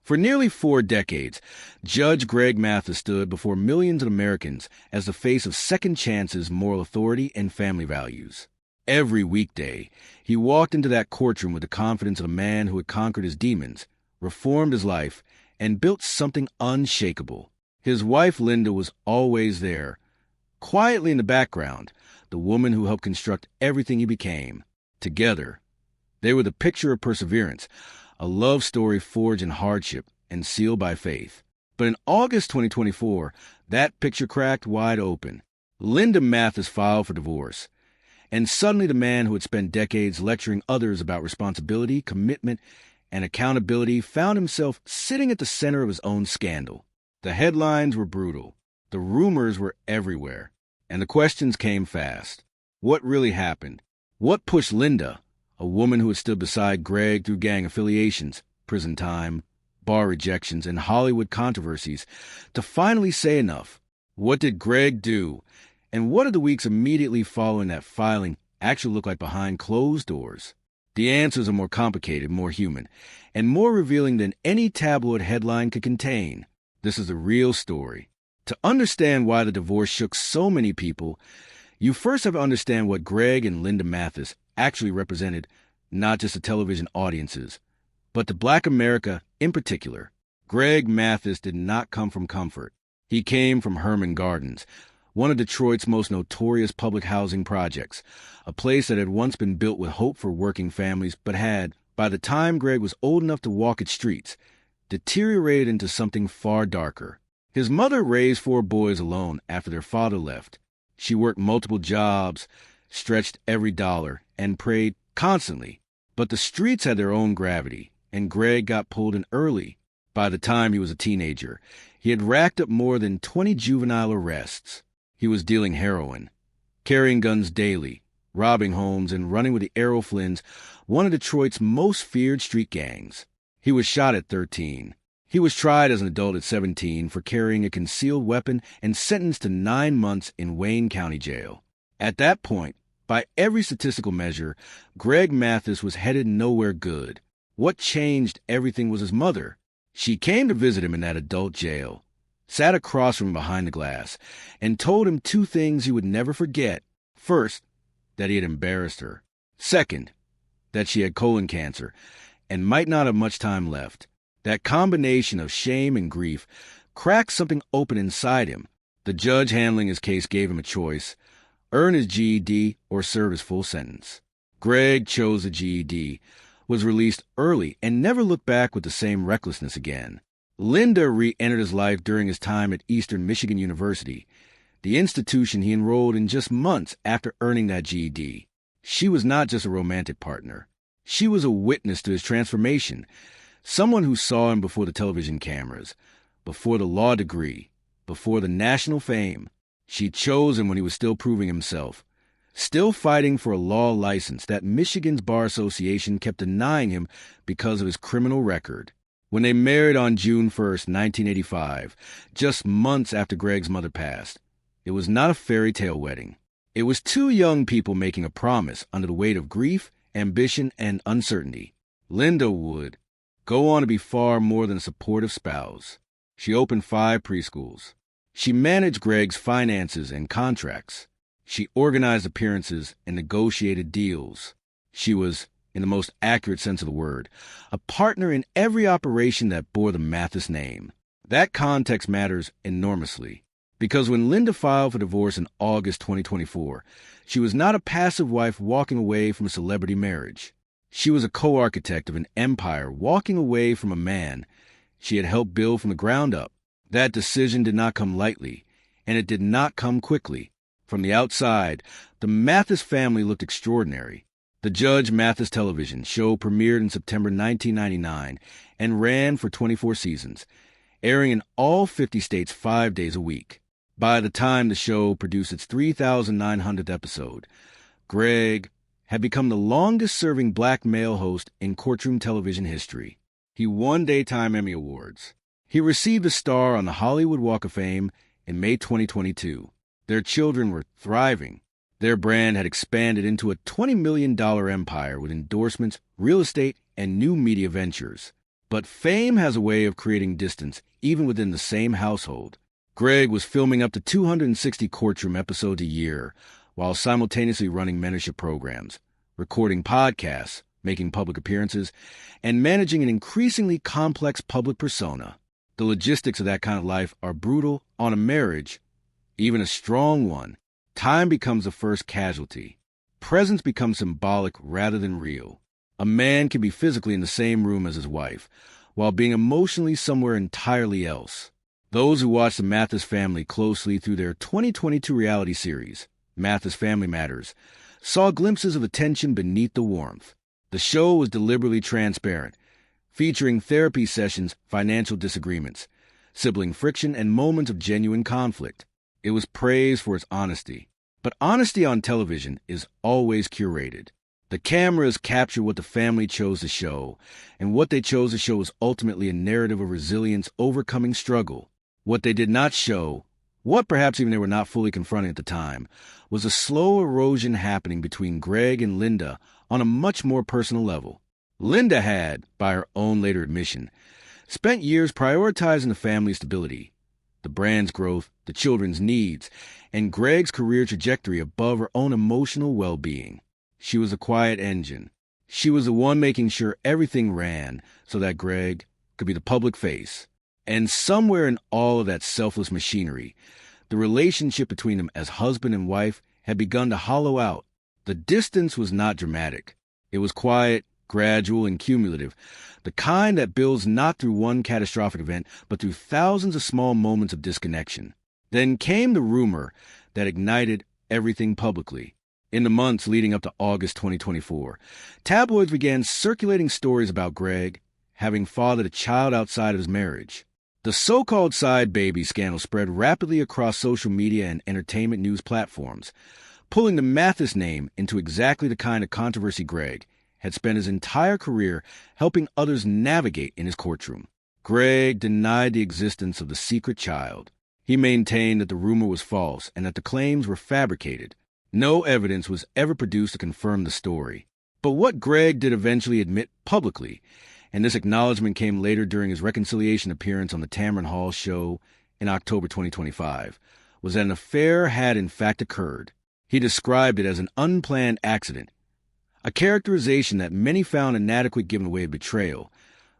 For nearly 4 decades, Judge Greg Mathis stood before millions of Americans as the face of second chances, moral authority, and family values. Every weekday, he walked into that courtroom with the confidence of a man who had conquered his demons, reformed his life, and built something unshakable. His wife, Linda, was always there, quietly in the background, the woman who helped construct everything he became. Together, they were the picture of perseverance, a love story forged in hardship and sealed by faith. But in August 2024, that picture cracked wide open. Linda Mathis filed for divorce. And suddenly the man who had spent decades lecturing others about responsibility, commitment, and accountability found himself sitting at the center of his own scandal. The headlines were brutal. The rumors were everywhere. And the questions came fast. What really happened? What pushed Linda, a woman who had stood beside Greg through gang affiliations, prison time, bar rejections, and Hollywood controversies, to finally say enough? What did Greg do? And what did the weeks immediately following that filing actually look like behind closed doors? The answers are more complicated, more human, and more revealing than any tabloid headline could contain. This is a real story. To understand why the divorce shook so many people, you first have to understand what Greg and Linda Mathis actually represented, not just the television audiences, but to Black America in particular. Greg Mathis did not come from comfort. He came from Herman Gardens, one of Detroit's most notorious public housing projects, a place that had once been built with hope for working families, but had, by the time Greg was old enough to walk its streets, deteriorated into something far darker. His mother raised 4 boys alone after their father left. She worked multiple jobs, stretched every dollar, and prayed constantly. But the streets had their own gravity, and Greg got pulled in early. By the time he was a teenager, he had racked up more than 20 juvenile arrests. He was dealing heroin, carrying guns daily, robbing homes, and running with the Arrow Flynns, one of Detroit's most feared street gangs. He was shot at 13. He was tried as an adult at 17 for carrying a concealed weapon and sentenced to 9 months in Wayne County Jail. At that point, by every statistical measure, Greg Mathis was headed nowhere good. What changed everything was his mother. She came to visit him in that adult jail, sat across from him behind the glass, and told him 2 things he would never forget. First, that he had embarrassed her. Second, that she had colon cancer and might not have much time left. That combination of shame and grief cracked something open inside him. The judge handling his case gave him a choice: earn his GED or serve his full sentence. Greg chose the GED, was released early, and never looked back with the same recklessness again. Linda re-entered his life during his time at Eastern Michigan University, the institution he enrolled in just months after earning that GED. She was not just a romantic partner. She was a witness to his transformation, someone who saw him before the television cameras, before the law degree, before the national fame. She chose him when he was still proving himself, still fighting for a law license that Michigan's Bar Association kept denying him because of his criminal record. When they married on June 1st, 1985, just months after Greg's mother passed, it was not a fairy tale wedding. It was 2 young people making a promise under the weight of grief, ambition, and uncertainty. Linda would go on to be far more than a supportive spouse. She opened 5 preschools. She managed Greg's finances and contracts. She organized appearances and negotiated deals. She was, in the most accurate sense of the word, a partner in every operation that bore the Mathis name. That context matters enormously, because when Linda filed for divorce in August 2024, she was not a passive wife walking away from a celebrity marriage. She was a co-architect of an empire walking away from a man she had helped build from the ground up. That decision did not come lightly, and it did not come quickly. From the outside, the Mathis family looked extraordinary. The Judge Mathis television show premiered in September 1999 and ran for 24 seasons, airing in all 50 states 5 days a week. By the time the show produced its 3,900th episode, Greg had become the longest-serving Black male host in courtroom television history. He won Daytime Emmy Awards. He received a star on the Hollywood Walk of Fame in May 2022. Their children were thriving. Their brand had expanded into a $20 million empire with endorsements, real estate, and new media ventures. But fame has a way of creating distance, even within the same household. Greg was filming up to 260 courtroom episodes a year, while simultaneously running mentorship programs, recording podcasts, making public appearances, and managing an increasingly complex public persona. The logistics of that kind of life are brutal. On a marriage, even a strong one, time becomes the first casualty. Presence becomes symbolic rather than real. A man can be physically in the same room as his wife, while being emotionally somewhere entirely else. Those who watch the Mathis family closely through their 2022 reality series, Mathis Family Matters, saw glimpses of the tension beneath the warmth. The show was deliberately transparent, featuring therapy sessions, financial disagreements, sibling friction, and moments of genuine conflict. It was praised for its honesty. But honesty on television is always curated. The cameras capture what the family chose to show, and what they chose to show is ultimately a narrative of resilience overcoming struggle. What they did not show, what perhaps even they were not fully confronting at the time, was a slow erosion happening between Greg and Linda on a much more personal level. Linda had, by her own later admission, spent years prioritizing the family's stability, the brand's growth, the children's needs, and Greg's career trajectory above her own emotional well-being. She was a quiet engine. She was the one making sure everything ran so that Greg could be the public face. And somewhere in all of that selfless machinery, the relationship between them as husband and wife had begun to hollow out. The distance was not dramatic. It was quiet, gradual, and cumulative, the kind that builds not through one catastrophic event, but through thousands of small moments of disconnection. Then came the rumor that ignited everything publicly. In the months leading up to August 2024, tabloids began circulating stories about Greg having fathered a child outside of his marriage. The so-called side baby scandal spread rapidly across social media and entertainment news platforms, pulling the Mathis name into exactly the kind of controversy Greg had spent his entire career helping others navigate in his courtroom. Greg denied the existence of the secret child. He maintained that the rumor was false and that the claims were fabricated. No evidence was ever produced to confirm the story. But what Greg did eventually admit publicly, and this acknowledgement came later during his reconciliation appearance on the Tamron Hall show in October 2025, was that an affair had in fact occurred. He described it as an unplanned accident, a characterization that many found inadequate given the way of betrayal,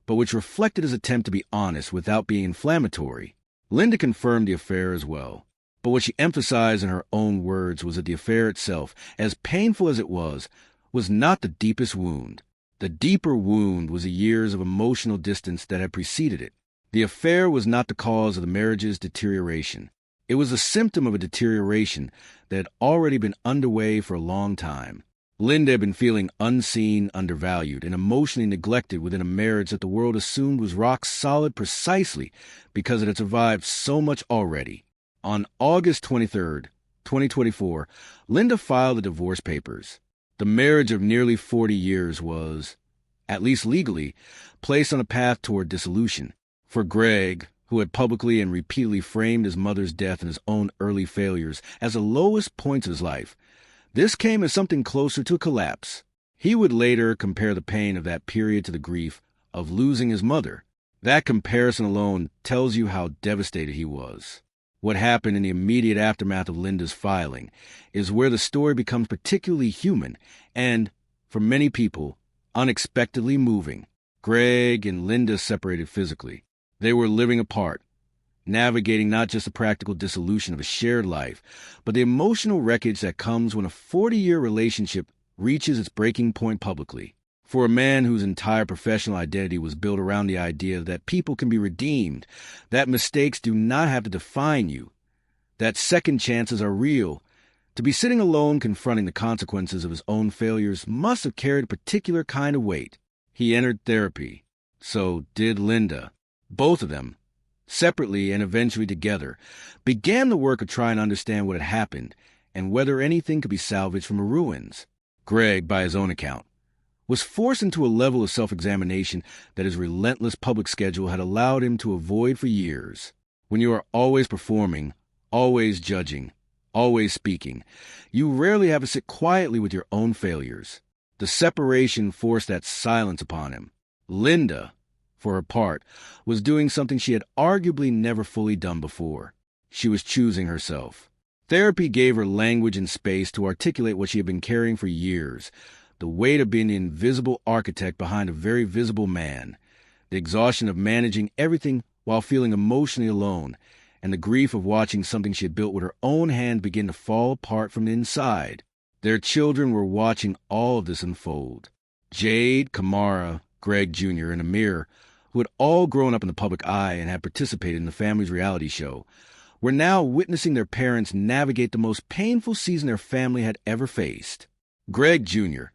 but which reflected his attempt to be honest without being inflammatory. Linda confirmed the affair as well, but what she emphasized in her own words was that the affair itself, as painful as it was not the deepest wound. The deeper wound was the years of emotional distance that had preceded it. The affair was not the cause of the marriage's deterioration. It was a symptom of a deterioration that had already been underway for a long time. Linda had been feeling unseen, undervalued, and emotionally neglected within a marriage that the world assumed was rock solid precisely because it had survived so much already. On August 23rd, 2024, Linda filed the divorce papers. The marriage of nearly 40 years was, at least legally, placed on a path toward dissolution. For Greg, who had publicly and repeatedly framed his mother's death and his own early failures as the lowest points of his life, this came as something closer to a collapse. He would later compare the pain of that period to the grief of losing his mother. That comparison alone tells you how devastated he was. What happened in the immediate aftermath of Linda's filing is where the story becomes particularly human and, for many people, unexpectedly moving. Greg and Linda separated physically. They were living apart, navigating not just the practical dissolution of a shared life, but the emotional wreckage that comes when a 40-year relationship reaches its breaking point publicly. For a man whose entire professional identity was built around the idea that people can be redeemed, that mistakes do not have to define you, that second chances are real, to be sitting alone confronting the consequences of his own failures must have carried a particular kind of weight. He entered therapy. So did Linda. Both of them, separately and eventually together, began the work of trying to understand what had happened and whether anything could be salvaged from the ruins. Greg, by his own account, was forced into a level of self-examination that his relentless public schedule had allowed him to avoid for years. When you are always performing, always judging, always speaking, you rarely have to sit quietly with your own failures. The separation forced that silence upon him. Linda for her part, was doing something she had arguably never fully done before. She was choosing herself. Therapy gave her language and space to articulate what she had been carrying for years, the weight of being the invisible architect behind a very visible man, the exhaustion of managing everything while feeling emotionally alone, and the grief of watching something she had built with her own hand begin to fall apart from the inside. Their children were watching all of this unfold. Jade, Kamara, Greg Jr., and Amir, who had all grown up in the public eye and had participated in the family's reality show, were now witnessing their parents navigate the most painful season their family had ever faced. Greg Jr.,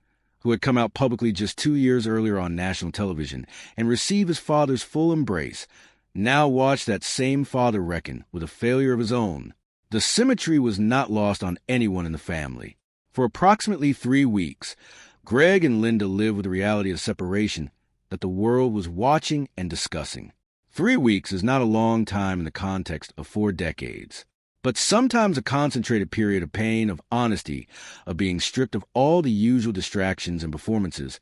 who had come out publicly just 2 years earlier on national television and received his father's full embrace, now watched that same father reckon with a failure of his own. The symmetry was not lost on anyone in the family. For approximately 3 weeks, Greg and Linda lived with the reality of separation that the world was watching and discussing. 3 weeks is not a long time in the context of 4 decades. But sometimes a concentrated period of pain, of honesty, of being stripped of all the usual distractions and performances,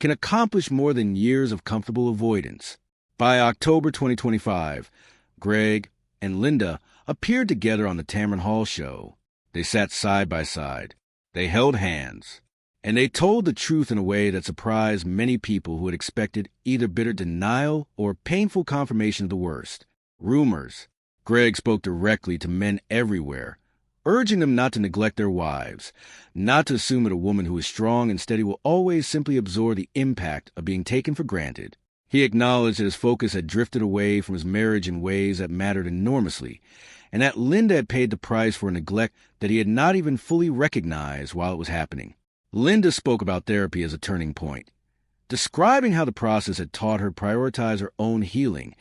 can accomplish more than years of comfortable avoidance. By October 2025, Greg and Linda appeared together on the Tamron Hall show. They sat side by side. They held hands. And they told the truth in a way that surprised many people who had expected either bitter denial or painful confirmation of the worst. Rumors. Greg spoke directly to men everywhere, urging them not to neglect their wives, not to assume that a woman who is strong and steady will always simply absorb the impact of being taken for granted. He acknowledged that his focus had drifted away from his marriage in ways that mattered enormously, and that Linda had paid the price for a neglect that he had not even fully recognized while it was happening. Linda spoke about therapy as a turning point, describing how the process had taught her to prioritize her own healing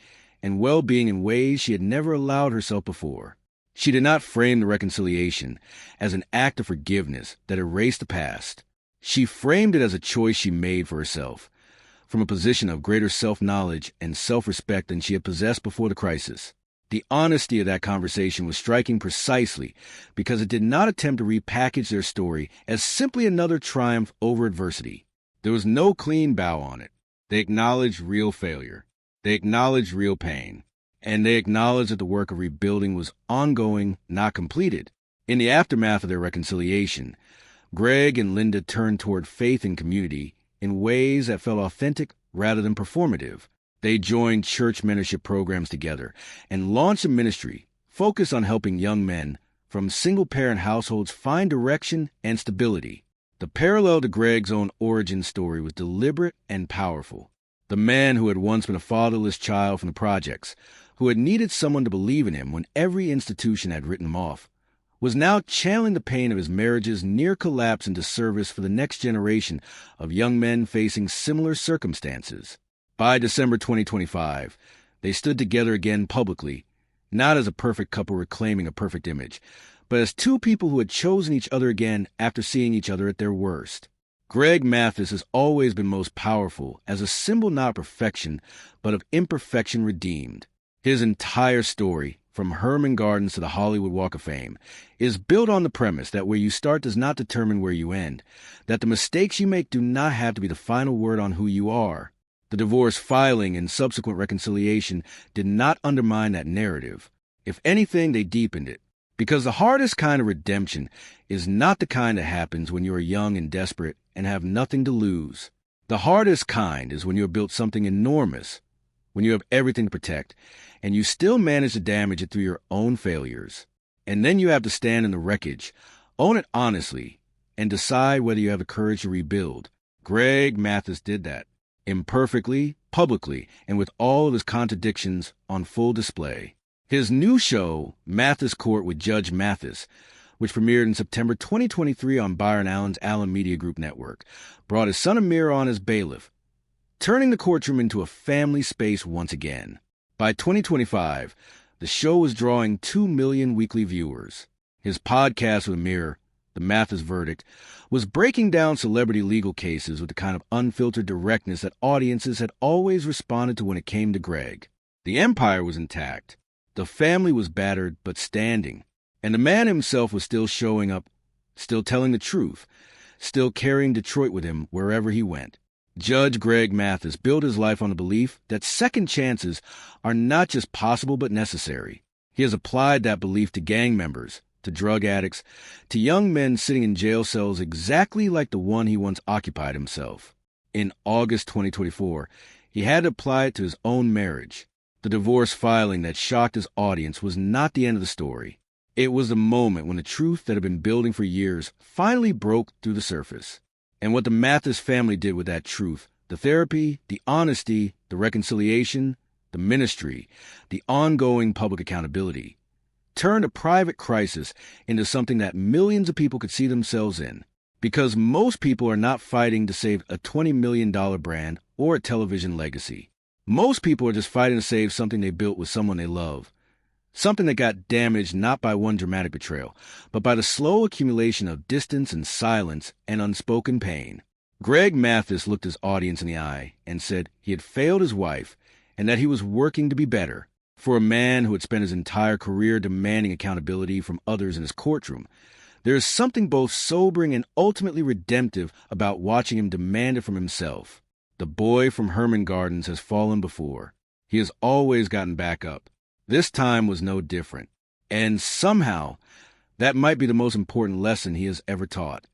and well-being in ways she had never allowed herself before. She did not frame the reconciliation as an act of forgiveness that erased the past. She framed it as a choice she made for herself, from a position of greater self-knowledge and self-respect than she had possessed before the crisis. The honesty of that conversation was striking precisely because it did not attempt to repackage their story as simply another triumph over adversity. There was no clean bow on it. They acknowledged real failure. They acknowledged real pain. And they acknowledged that the work of rebuilding was ongoing, not completed. In the aftermath of their reconciliation, Greg and Linda turned toward faith and community in ways that felt authentic rather than performative. They joined church mentorship programs together and launched a ministry focused on helping young men from single-parent households find direction and stability. The parallel to Greg's own origin story was deliberate and powerful. The man who had once been a fatherless child from the projects, who had needed someone to believe in him when every institution had written him off, was now channeling the pain of his marriage's near collapse into service for the next generation of young men facing similar circumstances. By December 2025, they stood together again publicly, not as a perfect couple reclaiming a perfect image, but as two people who had chosen each other again after seeing each other at their worst. Greg Mathis has always been most powerful as a symbol not of perfection, but of imperfection redeemed. His entire story, from Herman Gardens to the Hollywood Walk of Fame, is built on the premise that where you start does not determine where you end, that the mistakes you make do not have to be the final word on who you are. The divorce filing and subsequent reconciliation did not undermine that narrative. If anything, they deepened it. Because the hardest kind of redemption is not the kind that happens when you are young and desperate and have nothing to lose. The hardest kind is when you have built something enormous, when you have everything to protect, and you still manage to damage it through your own failures. And then you have to stand in the wreckage, own it honestly, and decide whether you have the courage to rebuild. Greg Mathis did that. Imperfectly, publicly, and with all of his contradictions on full display. His new show, Mathis Court with Judge Mathis, which premiered in September 2023 on Byron Allen's Allen Media Group network, brought his son Amir on as bailiff, turning the courtroom into a family space once again. By 2025, the show was drawing 2 million weekly viewers. His podcast with Amir, The Mathis Verdict, was breaking down celebrity legal cases with the kind of unfiltered directness that audiences had always responded to when it came to Greg. The empire was intact. The family was battered but standing. And the man himself was still showing up, still telling the truth, still carrying Detroit with him wherever he went. Judge Greg Mathis built his life on the belief that second chances are not just possible but necessary. He has applied that belief to gang members, to drug addicts, to young men sitting in jail cells exactly like the one he once occupied himself. In August 2024, he had to apply it to his own marriage. The divorce filing that shocked his audience was not the end of the story. It was the moment when the truth that had been building for years finally broke through the surface. And what the Mathis family did with that truth, the therapy, the honesty, the reconciliation, the ministry, the ongoing public accountability, turned a private crisis into something that millions of people could see themselves in. Because most people are not fighting to save a $20 million brand or a television legacy. Most people are just fighting to save something they built with someone they love. Something that got damaged not by one dramatic betrayal, but by the slow accumulation of distance and silence and unspoken pain. Greg Mathis looked his audience in the eye and said he had failed his wife and that he was working to be better. For a man who had spent his entire career demanding accountability from others in his courtroom, there is something both sobering and ultimately redemptive about watching him demand it from himself. The boy from Herman Gardens has fallen before. He has always gotten back up. This time was no different. And somehow, that might be the most important lesson he has ever taught.